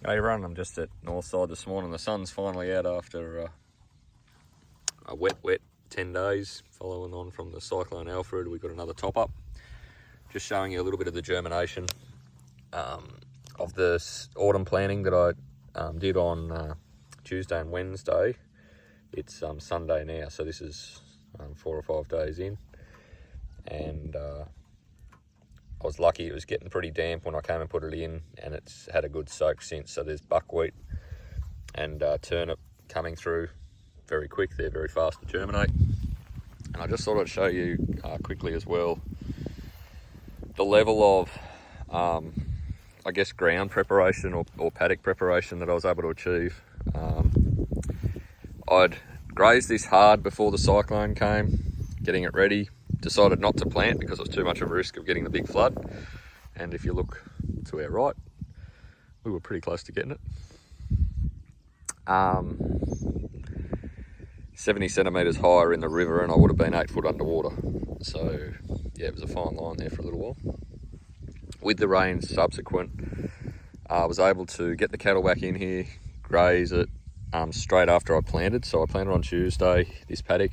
Hey, everyone, I'm just at Northside this morning. The sun's finally out after a wet 10 days following on from the Cyclone Alfred. We've got another top up. Just showing you a little bit of the germination of this autumn planting that I did on Tuesday and Wednesday. It's Sunday now, so this is 4 or 5 days in. And I was lucky, it was getting pretty damp when I came and put it in, and it's had a good soak since. So there's buckwheat and turnip coming through very quick. They're very fast to germinate. And I just thought I'd show you quickly as well the level of, I guess, ground preparation or paddock preparation that I was able to achieve. I'd grazed this hard before the cyclone came, getting it ready. Decided not to plant because it was too much of a risk of getting the big flood. And if you look to our right, we were pretty close to getting it. 70 centimetres higher in the river, and I would have been 8 foot underwater. So yeah, it was a fine line there for a little while. With the rains subsequent, I was able to get the cattle back in here, graze it straight after I planted. So I planted on Tuesday, this paddock,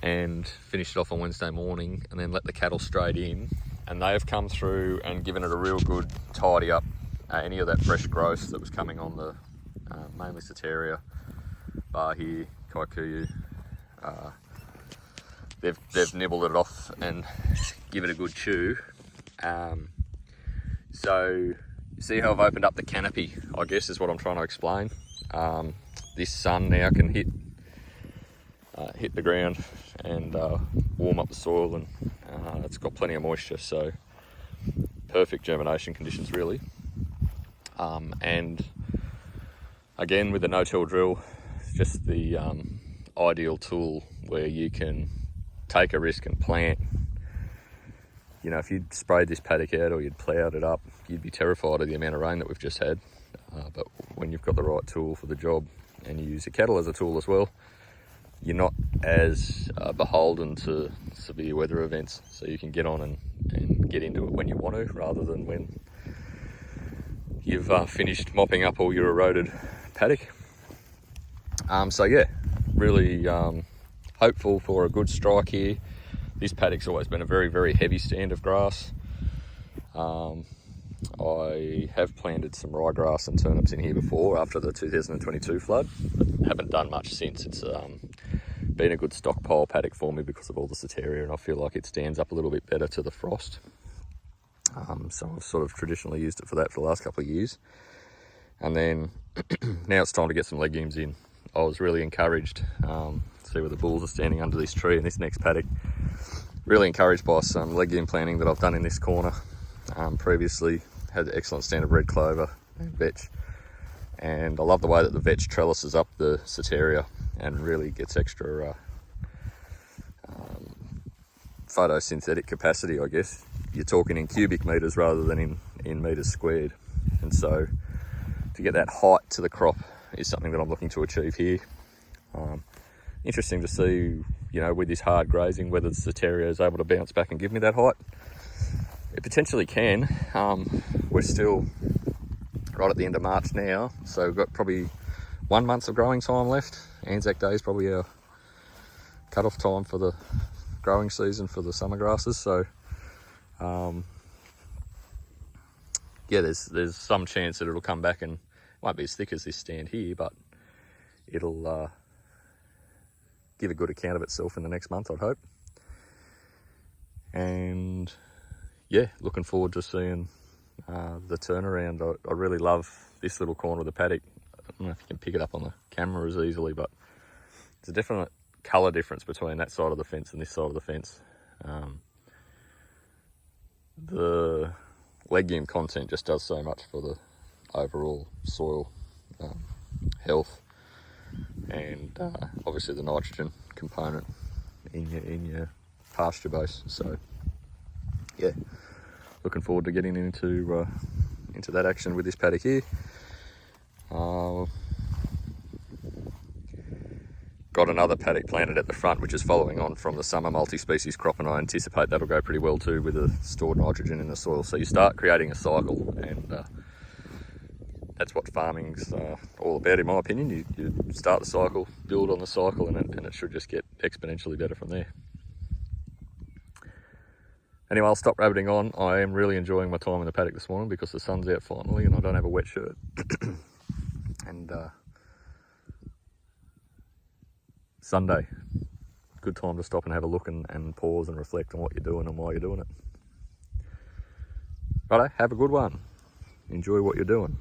and finished it off on Wednesday morning, and then let the cattle straight in, and they have come through and given it a real good tidy up. Any of that fresh growth that was coming on the mainly Soteria bar here, Kikuyu, they've nibbled it off and give it a good chew. So you see how I've opened up the canopy, I guess is what I'm trying to explain. This sun now can hit the ground and warm up the soil, and it's got plenty of moisture, so perfect germination conditions really. And again, with the no-till drill, it's just the ideal tool where you can take a risk and plant. You know, if you'd sprayed this paddock out or you'd ploughed it up, you'd be terrified of the amount of rain that we've just had. But when you've got the right tool for the job, and you use your cattle as a tool as well, you're not as beholden to severe weather events, so you can get on and get into it when you want to, rather than when you've finished mopping up all your eroded paddock. So yeah, really hopeful for a good strike here. This paddock's always been a very, very heavy stand of grass. I have planted some ryegrass and turnips in here before after the 2022 flood, but haven't done much since. It's been a good stockpile paddock for me because of all the Soteria, and I feel like it stands up a little bit better to the frost. So I've sort of traditionally used it for that for the last couple of years. And then now it's time to get some legumes in. I was really encouraged to see where the bulls are standing under this tree in this next paddock. Really encouraged by some legume planting that I've done in this corner. Previously had an excellent stand of red clover and vetch, and I love the way that the vetch trellises up the Soteria and really gets extra photosynthetic capacity, I guess. You're talking in cubic metres rather than in metres squared, and so to get that height to the crop is something that I'm looking to achieve here. Interesting to see, you know, with this hard grazing, whether the Soteria is able to bounce back and give me that height. It potentially can. We're still right at the end of March now, so we've got probably 1 month of growing time left. Anzac Day is probably our cut-off time for the growing season for the summer grasses. So, yeah, there's some chance that it'll come back, and it won't be as thick as this stand here, but it'll give a good account of itself in the next month, I'd hope. And yeah, looking forward to seeing the turnaround. I really love this little corner of the paddock. I don't know if you can pick it up on the camera as easily, but there's a definite colour difference between that side of the fence and this side of the fence. The legume content just does so much for the overall soil health, and obviously the nitrogen component in your pasture base. So yeah, looking forward to getting into that action with this paddock here. Got another paddock planted at the front, which is following on from the summer multi-species crop, and I anticipate that'll go pretty well too with the stored nitrogen in the soil. So you start creating a cycle, and that's what farming's all about, in my opinion. You start the cycle, build on the cycle, and it should just get exponentially better from there. Anyway, I'll stop rabbiting on. I am really enjoying my time in the paddock this morning because the sun's out finally and I don't have a wet shirt. And Sunday, good time to stop and have a look and pause and reflect on what you're doing and why you're doing it. Righto, have a good one. Enjoy what you're doing.